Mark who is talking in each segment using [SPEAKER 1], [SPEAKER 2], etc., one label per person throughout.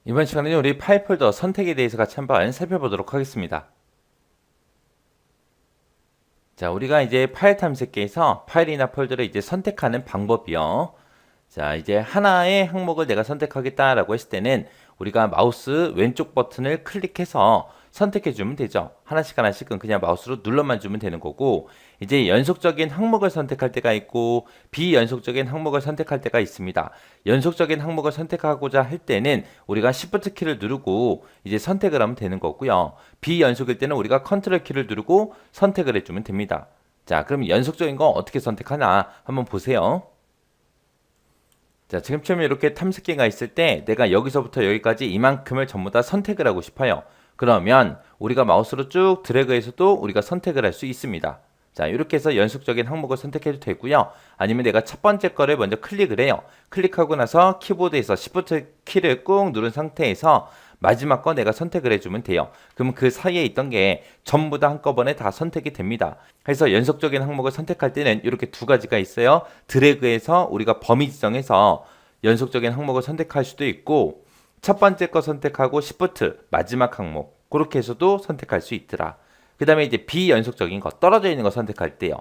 [SPEAKER 1] 이번 시간에는 우리 파일 폴더 선택에 대해서 같이 한번 살펴보도록 하겠습니다. 자, 우리가 이제 파일 탐색기에서 파일이나 폴더를 이제 선택하는 방법이요. 자, 이제 하나의 항목을 내가 선택하겠다라고 했을 때는 우리가 마우스 왼쪽 버튼을 클릭해서 선택해 주면 되죠. 하나씩 하나씩은 그냥 마우스로 눌러만 주면 되는 거고, 이제 연속적인 항목을 선택할 때가 있고 비연속적인 항목을 선택할 때가 있습니다. 연속적인 항목을 선택하고자 할 때는 우리가 Shift 키를 누르고 이제 선택을 하면 되는 거고요. 비연속일 때는 우리가 Ctrl 키를 누르고 선택을 해주면 됩니다. 자, 그럼 연속적인 거 어떻게 선택하나 한번 보세요. 자, 지금처럼 이렇게 탐색기가 있을 때 내가 여기서부터 여기까지 이만큼을 전부 다 선택을 하고 싶어요. 그러면 우리가 마우스로 쭉 드래그해서도 우리가 선택을 할 수 있습니다. 자, 이렇게 해서 연속적인 항목을 선택해도 되고요. 아니면 내가 첫 번째 거를 먼저 클릭을 해요. 클릭하고 나서 키보드에서 Shift 키를 꾹 누른 상태에서 마지막 거 내가 선택을 해주면 돼요. 그럼 그 사이에 있던 게 전부 다 한꺼번에 다 선택이 됩니다. 그래서 연속적인 항목을 선택할 때는 이렇게 두 가지가 있어요. 드래그해서 우리가 범위 지정해서 연속적인 항목을 선택할 수도 있고, 첫 번째 거 선택하고 Shift 마지막 항목 그렇게 해서도 선택할 수 있더라. 그 다음에 이제 비연속적인 거 떨어져 있는 거 선택할 때요.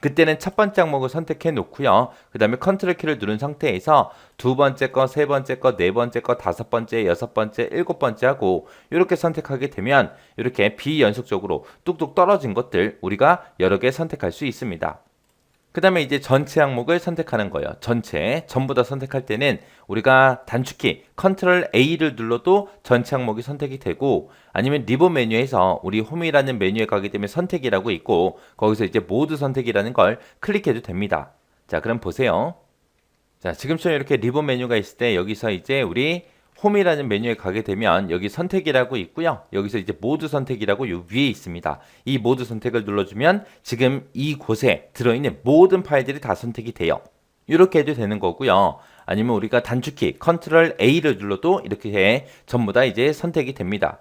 [SPEAKER 1] 그때는 첫 번째 항목을 선택해 놓고요. 그 다음에 컨트롤 키를 누른 상태에서 두 번째 거, 세 번째 거, 네 번째 거, 다섯 번째, 여섯 번째, 일곱 번째 하고 이렇게 선택하게 되면 이렇게 비연속적으로 뚝뚝 떨어진 것들 우리가 여러 개 선택할 수 있습니다. 그 다음에 이제 전체 항목을 선택하는 거예요. 전체, 전부 다 선택할 때는 우리가 단축키 Ctrl A를 눌러도 전체 항목이 선택이 되고, 아니면 리본 메뉴에서 우리 홈이라는 메뉴에 가게 되면 선택이라고 있고 거기서 이제 모두 선택이라는 걸 클릭해도 됩니다. 자, 그럼 보세요. 자, 지금처럼 이렇게 리본 메뉴가 있을 때 여기서 이제 우리 홈이라는 메뉴에 가게 되면 여기 선택이라고 있고요. 여기서 이제 모두 선택이라고 요 위에 있습니다. 이 모두 선택을 눌러주면 지금 이곳에 들어있는 모든 파일들이 다 선택이 돼요. 이렇게 해도 되는 거고요. 아니면 우리가 단축키 Ctrl A를 눌러도 이렇게 전부 다 이제 선택이 됩니다.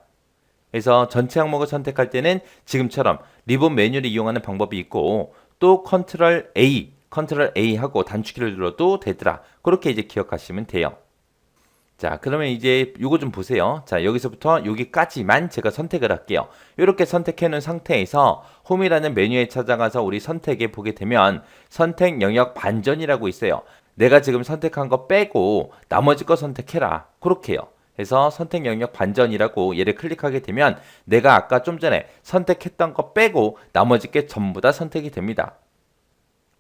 [SPEAKER 1] 그래서 전체 항목을 선택할 때는 지금처럼 리본 메뉴를 이용하는 방법이 있고, 또 Ctrl A 하고 단축키를 눌러도 되더라. 그렇게 이제 기억하시면 돼요. 자, 그러면 이제 요거 좀 보세요. 자, 여기서부터 여기까지만 제가 선택을 할게요. 이렇게 선택해 놓은 상태에서 홈이라는 메뉴에 찾아가서 우리 선택에 보게 되면 선택 영역 반전이라고 있어요. 내가 지금 선택한 거 빼고 나머지 거 선택해라. 그렇게요. 그래서 선택 영역 반전이라고 얘를 클릭하게 되면 내가 아까 좀 전에 선택했던 거 빼고 나머지 게 전부 다 선택이 됩니다.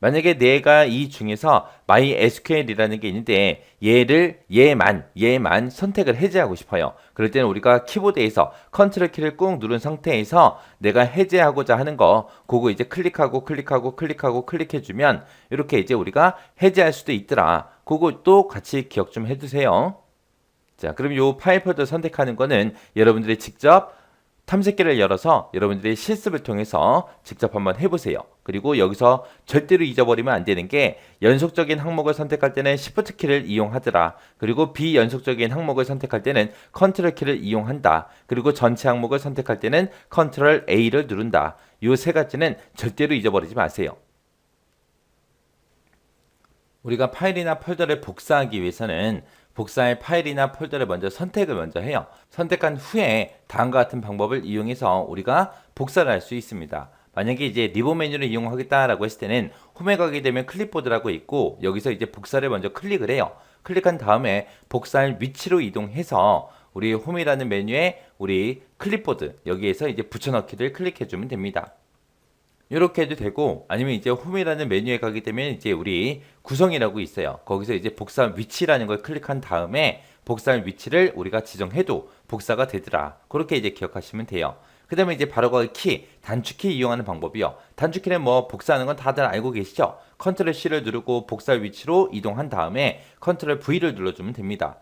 [SPEAKER 1] 만약에 내가 이 중에서 MySQL이라는 게 있는데 얘만 선택을 해제하고 싶어요. 그럴 때는 우리가 키보드에서 컨트롤 키를 꾹 누른 상태에서 내가 해제하고자 하는 거 그거 이제 클릭하고 클릭해주면 이렇게 이제 우리가 해제할 수도 있더라. 그것도 같이 기억 좀 해두세요. 자, 그럼 요 파일 폴더 선택하는 거는 여러분들이 직접 탐색기를 열어서 여러분들이 실습을 통해서 직접 한번 해보세요. 그리고 여기서 절대로 잊어버리면 안 되는 게 연속적인 항목을 선택할 때는 Shift 키를 이용하더라. 그리고 비연속적인 항목을 선택할 때는 Ctrl 키를 이용한다. 그리고 전체 항목을 선택할 때는 Ctrl A를 누른다. 이 세 가지는 절대로 잊어버리지 마세요. 우리가 파일이나 폴더를 복사하기 위해서는 복사할 파일이나 폴더를 선택을 먼저 해요. 선택한 후에 다음과 같은 방법을 이용해서 우리가 복사를 할 수 있습니다. 만약에 이제 리본 메뉴를 이용하겠다라고 했을 때는 홈에 가게 되면 클립보드라고 있고 여기서 이제 복사를 먼저 클릭을 해요. 클릭한 다음에 복사할 위치로 이동해서 우리 홈이라는 메뉴에 우리 클립보드 여기에서 이제 붙여넣기를 클릭해 주면 됩니다. 이렇게 해도 되고, 아니면 이제 홈이라는 메뉴에 가게 되면 이제 우리 구성이라고 있어요. 거기서 이제 복사 위치라는 걸 클릭한 다음에 복사할 위치를 우리가 지정해도 복사가 되더라. 그렇게 이제 기억하시면 돼요. 그 다음에 이제 바로 그 키, 단축키 이용하는 방법이요. 단축키는 뭐 복사하는 건 다들 알고 계시죠? 컨트롤 C를 누르고 복사할 위치로 이동한 다음에 컨트롤 V를 눌러주면 됩니다.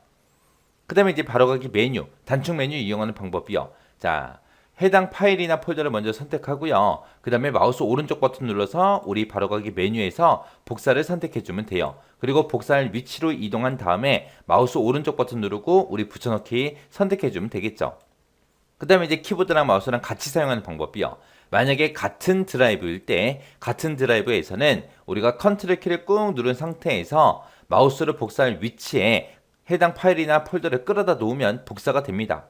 [SPEAKER 1] 그 다음에 이제 바로가기 메뉴, 단축 메뉴 이용하는 방법이요. 자, 해당 파일이나 폴더를 먼저 선택하고요. 그 다음에 마우스 오른쪽 버튼 눌러서 우리 바로가기 메뉴에서 복사를 선택해주면 돼요. 그리고 복사할 위치로 이동한 다음에 마우스 오른쪽 버튼 누르고 우리 붙여넣기 선택해주면 되겠죠. 그 다음에 이제 키보드랑 마우스랑 같이 사용하는 방법이요. 만약에 같은 드라이브일 때 같은 드라이브에서는 우리가 컨트롤 키를 꾹 누른 상태에서 마우스를 복사할 위치에 해당 파일이나 폴더를 끌어다 놓으면 복사가 됩니다.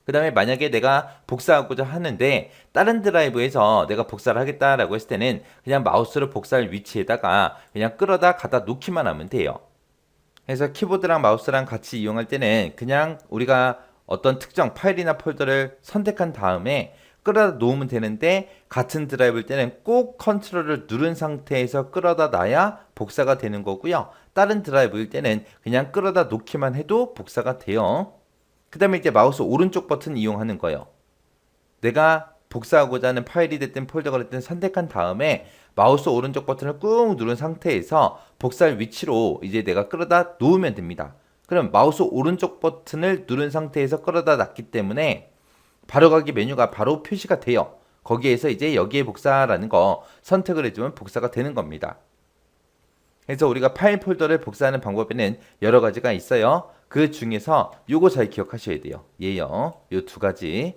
[SPEAKER 1] 그 다음에 만약에 내가 복사하고자 하는데 다른 드라이브에서 내가 복사를 하겠다라고 했을 때는 그냥 마우스를 복사할 위치에다가 그냥 끌어다 갖다 놓기만 하면 돼요. 그래서 키보드랑 마우스랑 같이 이용할 때는 그냥 우리가 어떤 특정 파일이나 폴더를 선택한 다음에 끌어다 놓으면 되는데 같은 드라이브일 때는 꼭 컨트롤을 누른 상태에서 끌어다 놔야 복사가 되는 거고요. 다른 드라이브일 때는 그냥 끌어다 놓기만 해도 복사가 돼요. 그 다음에 이제 마우스 오른쪽 버튼 이용하는 거예요. 내가 복사하고자 하는 파일이 됐든 폴더가 됐든 선택한 다음에 마우스 오른쪽 버튼을 꾹 누른 상태에서 복사할 위치로 이제 내가 끌어다 놓으면 됩니다. 그럼 마우스 오른쪽 버튼을 누른 상태에서 끌어다 놨기 때문에 바로가기 메뉴가 바로 표시가 돼요. 거기에서 이제 여기에 복사라는 거 선택을 해주면 복사가 되는 겁니다. 그래서 우리가 파일 폴더를 복사하는 방법에는 여러 가지가 있어요. 그 중에서 요거 잘 기억하셔야 돼요. 얘요. 요 두 가지.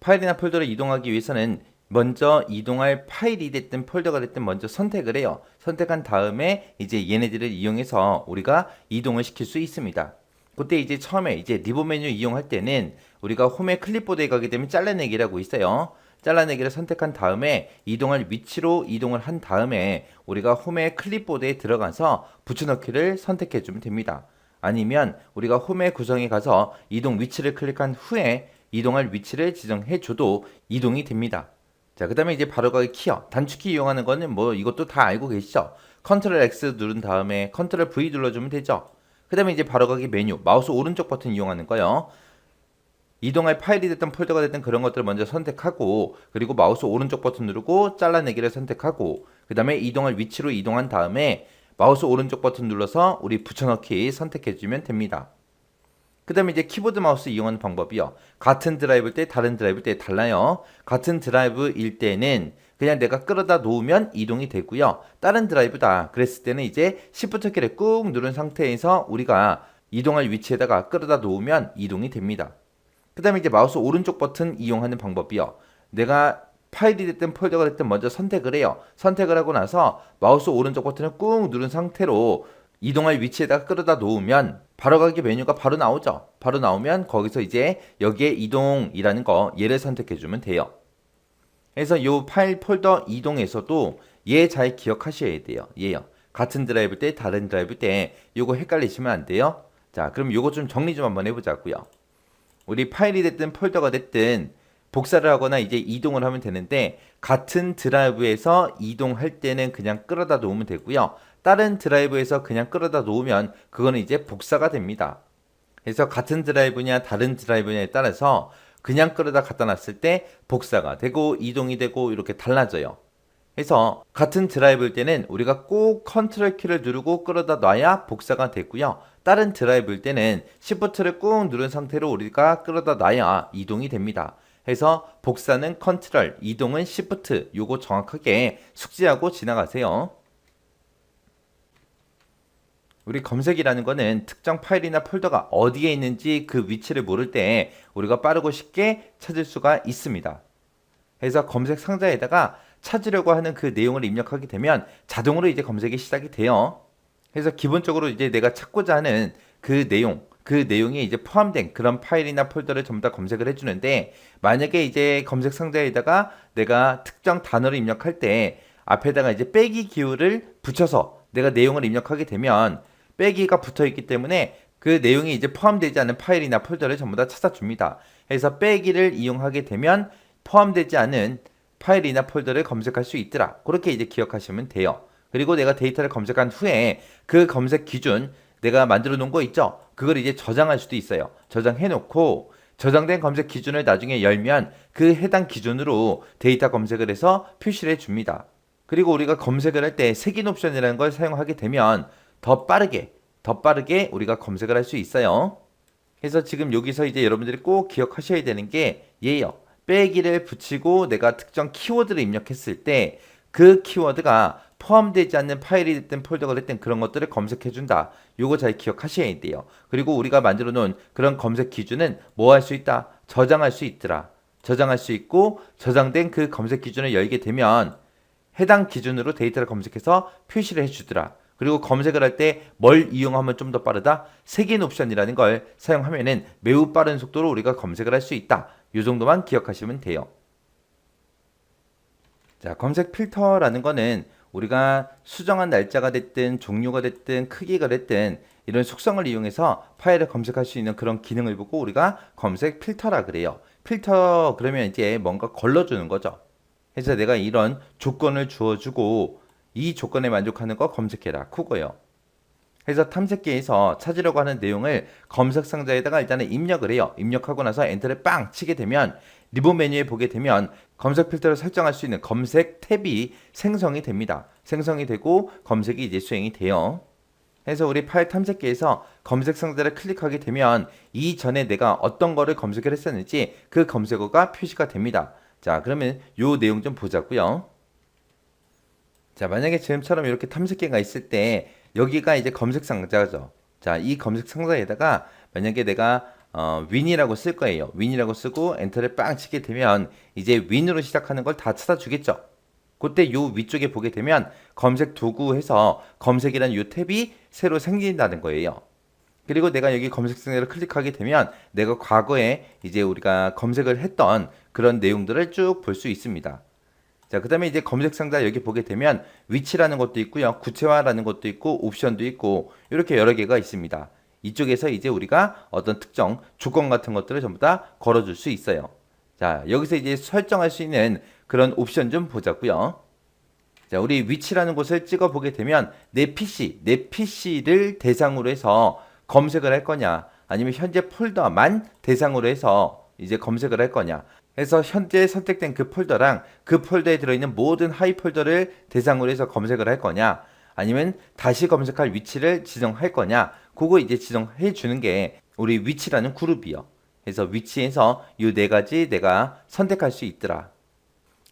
[SPEAKER 1] 파일이나 폴더를 이동하기 위해서는 먼저 이동할 파일이 됐든 폴더가 됐든 먼저 선택을 해요. 선택한 다음에 이제 얘네들을 이용해서 우리가 이동을 시킬 수 있습니다. 그때 이제 처음에 이제 리본 메뉴 이용할 때는 우리가 홈의 클립보드에 가게 되면 잘라내기라고 있어요. 잘라내기를 선택한 다음에 이동할 위치로 이동을 한 다음에 우리가 홈의 클립보드에 들어가서 붙여넣기를 선택해 주면 됩니다. 아니면 우리가 홈의 구성에 가서 이동 위치를 클릭한 후에 이동할 위치를 지정해 줘도 이동이 됩니다. 자, 그 다음에 이제 바로가기 키요. 단축키 이용하는 거는 뭐 이것도 다 알고 계시죠? 컨트롤 X 누른 다음에 컨트롤 V 눌러주면 되죠. 그 다음에 이제 바로가기 메뉴, 마우스 오른쪽 버튼 이용하는 거요. 이동할 파일이 됐든 폴더가 됐든 그런 것들을 먼저 선택하고 그리고 마우스 오른쪽 버튼 누르고 잘라내기를 선택하고 그 다음에 이동할 위치로 이동한 다음에 마우스 오른쪽 버튼 눌러서 우리 붙여넣기 선택해주면 됩니다. 그 다음에 이제 키보드 마우스 이용하는 방법이요. 같은 드라이브일 때 다른 드라이브일 때 달라요. 같은 드라이브일 때는 그냥 내가 끌어다 놓으면 이동이 되고요. 다른 드라이브다 그랬을 때는 이제 Shift 키를 꾹 누른 상태에서 우리가 이동할 위치에다가 끌어다 놓으면 이동이 됩니다. 그 다음에 이제 마우스 오른쪽 버튼 이용하는 방법이요. 내가 파일이 됐든 폴더가 됐든 먼저 선택을 해요. 선택을 하고 나서 마우스 오른쪽 버튼을 꾹 누른 상태로 이동할 위치에다가 끌어다 놓으면 바로가기 메뉴가 바로 나오죠. 바로 나오면 거기서 이제 여기에 이동이라는 거 얘를 선택해 주면 돼요. 그래서 이 파일 폴더 이동에서도 얘 잘 기억하셔야 돼요. 얘요. 같은 드라이브 때 다른 드라이브 때 요거 헷갈리시면 안 돼요. 자, 그럼 요거 좀 정리 좀 한번 해보자고요. 우리 파일이 됐든 폴더가 됐든 복사를 하거나 이제 이동을 하면 되는데 같은 드라이브에서 이동할 때는 그냥 끌어다 놓으면 되고요. 다른 드라이브에서 그냥 끌어다 놓으면 그거는 이제 복사가 됩니다. 그래서 같은 드라이브냐 다른 드라이브냐에 따라서 그냥 끌어다 갖다 놨을 때 복사가 되고 이동이 되고 이렇게 달라져요. 그래서 같은 드라이브일 때는 우리가 꼭 컨트롤 키를 누르고 끌어다 놔야 복사가 되고요. 다른 드라이브일 때는 Shift를 꾹 누른 상태로 우리가 끌어다 놔야 이동이 됩니다. 그래서 복사는 컨트롤, 이동은 Shift, 요거 정확하게 숙지하고 지나가세요. 우리 검색이라는 거는 특정 파일이나 폴더가 어디에 있는지 그 위치를 모를 때 우리가 빠르고 쉽게 찾을 수가 있습니다. 그래서 검색 상자에다가 찾으려고 하는 그 내용을 입력하게 되면 자동으로 이제 검색이 시작이 돼요. 그래서 기본적으로 이제 내가 찾고자 하는 그 내용이 이제 포함된 그런 파일이나 폴더를 전부 다 검색을 해주는데 만약에 이제 검색 상자에다가 내가 특정 단어를 입력할 때 앞에다가 이제 빼기 기호를 붙여서 내가 내용을 입력하게 되면 빼기가 붙어 있기 때문에 그 내용이 이제 포함되지 않은 파일이나 폴더를 전부 다 찾아줍니다. 그래서 빼기를 이용하게 되면 포함되지 않은 파일이나 폴더를 검색할 수 있더라. 그렇게 이제 기억하시면 돼요. 그리고 내가 데이터를 검색한 후에 그 검색 기준 내가 만들어 놓은 거 있죠? 그걸 이제 저장할 수도 있어요. 저장해 놓고 저장된 검색 기준을 나중에 열면 그 해당 기준으로 데이터 검색을 해서 표시를 해 줍니다. 그리고 우리가 검색을 할 때 색인 옵션이라는 걸 사용하게 되면 더 빠르게 우리가 검색을 할 수 있어요. 그래서 지금 여기서 이제 여러분들이 꼭 기억하셔야 되는 게 얘예요. 빼기를 붙이고 내가 특정 키워드를 입력했을 때 그 키워드가 포함되지 않는 파일이 됐든 폴더가 됐든 그런 것들을 검색해 준다. 요거 잘 기억하셔야 돼요. 그리고 우리가 만들어 놓은 그런 검색 기준은 뭐 할 수 있다? 저장할 수 있더라. 저장할 수 있고 저장된 그 검색 기준을 열게 되면 해당 기준으로 데이터를 검색해서 표시를 해주더라. 그리고 검색을 할 때 뭘 이용하면 좀 더 빠르다? 색인 옵션이라는 걸 사용하면은 매우 빠른 속도로 우리가 검색을 할 수 있다. 이 정도만 기억하시면 돼요. 자, 검색 필터라는 거는 우리가 수정한 날짜가 됐든 종류가 됐든 크기가 됐든 이런 속성을 이용해서 파일을 검색할 수 있는 그런 기능을 보고 우리가 검색 필터라 그래요. 필터 그러면 이제 뭔가 걸러주는 거죠. 그래서 내가 이런 조건을 주어주고 이 조건에 만족하는 거 검색해라. 그거예요. 그래서 탐색기에서 찾으려고 하는 내용을 검색 상자에다가 일단은 입력을 해요. 입력하고 나서 엔터를 빵 치게 되면 리본 메뉴에 보게 되면 검색 필터를 설정할 수 있는 검색 탭이 생성이 됩니다. 생성이 되고 검색이 이제 수행이 돼요. 그래서 우리 파일 탐색기에서 검색 상자를 클릭하게 되면 이전에 내가 어떤 거를 검색을 했었는지 그 검색어가 표시가 됩니다. 자, 그러면 요 내용 좀 보자고요. 자, 만약에 지금처럼 이렇게 탐색기가 있을 때 여기가 이제 검색 상자죠. 자, 이 검색 상자에다가 만약에 내가 윈이라고 쓸 거예요. 윈이라고 쓰고 엔터를 빵 치게 되면 이제 윈으로 시작하는 걸 다 찾아주겠죠. 그때 요 위쪽에 보게 되면 검색 도구에서 검색이라는 요 탭이 새로 생긴다는 거예요. 그리고 내가 여기 검색 상자를 클릭하게 되면 내가 과거에 이제 우리가 검색을 했던 그런 내용들을 쭉 볼 수 있습니다. 자, 그 다음에 이제 검색 상자 여기 보게 되면 위치라는 것도 있고요. 구체화라는 것도 있고 옵션도 있고 이렇게 여러 개가 있습니다. 이쪽에서 이제 우리가 어떤 특정 조건 같은 것들을 전부 다 걸어줄 수 있어요. 자, 여기서 이제 설정할 수 있는 그런 옵션 좀 보자고요. 자, 우리 위치라는 곳을 찍어 보게 되면 내 PC를 대상으로 해서 검색을 할 거냐 아니면 현재 폴더만 대상으로 해서 이제 검색을 할 거냐 해서 현재 선택된 그 폴더랑 그 폴더에 들어있는 모든 하위 폴더를 대상으로 해서 검색을 할 거냐 아니면 다시 검색할 위치를 지정할 거냐 그거 이제 지정해 주는 게 우리 위치라는 그룹이요. 그래서 위치에서 이 네 가지 내가 선택할 수 있더라.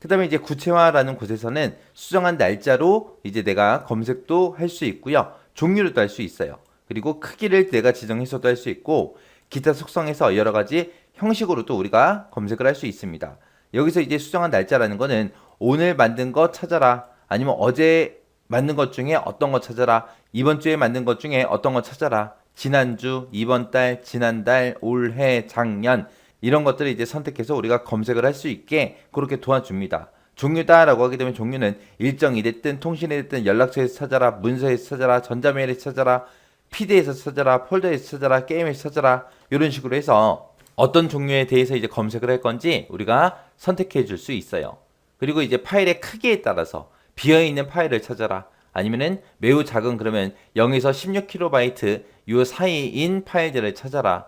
[SPEAKER 1] 그 다음에 이제 구체화라는 곳에서는 수정한 날짜로 이제 내가 검색도 할 수 있고요. 종류로도 할 수 있어요. 그리고 크기를 내가 지정해서도 할 수 있고 기타 속성에서 여러 가지 형식으로도 우리가 검색을 할 수 있습니다. 여기서 이제 수정한 날짜라는 거는 오늘 만든 거 찾아라 아니면 어제 만든 것 중에 어떤 거 찾아라 이번 주에 만든 것 중에 어떤 거 찾아라 지난주, 이번 달, 지난달, 올해, 작년 이런 것들을 이제 선택해서 우리가 검색을 할 수 있게 그렇게 도와줍니다. 종류다라고 하게 되면 종류는 일정이 됐든 통신이 됐든 연락처에서 찾아라 문서에서 찾아라 전자메일에서 찾아라 PD에서 찾아라 폴더에서 찾아라 게임에서 찾아라 이런 식으로 해서 어떤 종류에 대해서 이제 검색을 할 건지 우리가 선택해 줄 수 있어요. 그리고 이제 파일의 크기에 따라서 비어있는 파일을 찾아라 아니면은 매우 작은 그러면 0에서 16KB 요 사이인 파일들을 찾아라.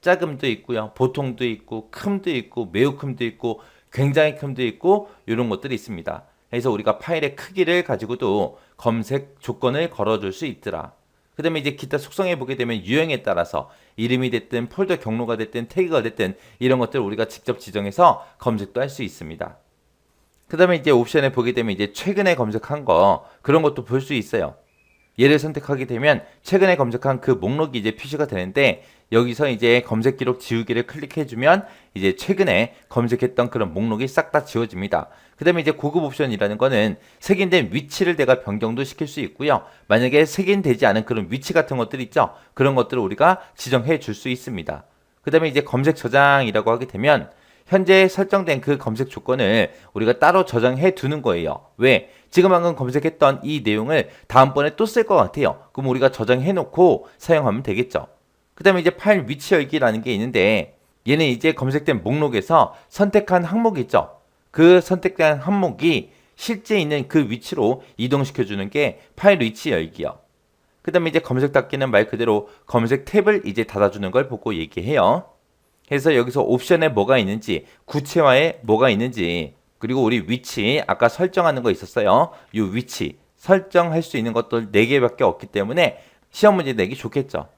[SPEAKER 1] 작음도 있고요. 보통도 있고 큼도 있고 매우 큼도 있고 굉장히 큼도 있고 이런 것들이 있습니다. 그래서 우리가 파일의 크기를 가지고도 검색 조건을 걸어줄 수 있더라. 그 다음에 이제 기타 속성에 보게 되면 유형에 따라서 이름이 됐든 폴더 경로가 됐든 태그가 됐든 이런 것들을 우리가 직접 지정해서 검색도 할 수 있습니다. 그 다음에 이제 옵션에 보게 되면 이제 최근에 검색한 거 그런 것도 볼 수 있어요. 얘를 선택하게 되면 최근에 검색한 그 목록이 이제 표시가 되는데 여기서 이제 검색 기록 지우기를 클릭해주면 이제 최근에 검색했던 그런 목록이 싹 다 지워집니다. 그 다음에 이제 고급 옵션이라는 거는 색인된 위치를 내가 변경도 시킬 수 있고요. 만약에 색인되지 않은 그런 위치 같은 것들 있죠. 그런 것들을 우리가 지정해 줄 수 있습니다. 그 다음에 이제 검색 저장이라고 하게 되면 현재 설정된 그 검색 조건을 우리가 따로 저장해 두는 거예요. 왜? 지금 방금 검색했던 이 내용을 다음번에 또 쓸 것 같아요. 그럼 우리가 저장해 놓고 사용하면 되겠죠. 그 다음에 이제 파일 위치 열기라는 게 있는데 얘는 이제 검색된 목록에서 선택한 항목이 있죠. 그 선택된 항목이 실제 있는 그 위치로 이동시켜 주는 게 파일 위치 열기요. 그 다음에 이제 검색 닫기는 말 그대로 검색 탭을 이제 닫아주는 걸 보고 얘기해요. 그래서 여기서 옵션에 뭐가 있는지 구체화에 뭐가 있는지 그리고 우리 위치 아까 설정하는 거 있었어요. 이 위치 설정할 수 있는 것도 4개밖에 없기 때문에 시험 문제 내기 좋겠죠.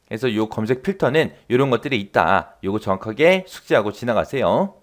[SPEAKER 1] 그래서 이 검색 필터는 이런 것들이 있다. 이거 정확하게 숙지하고 지나가세요.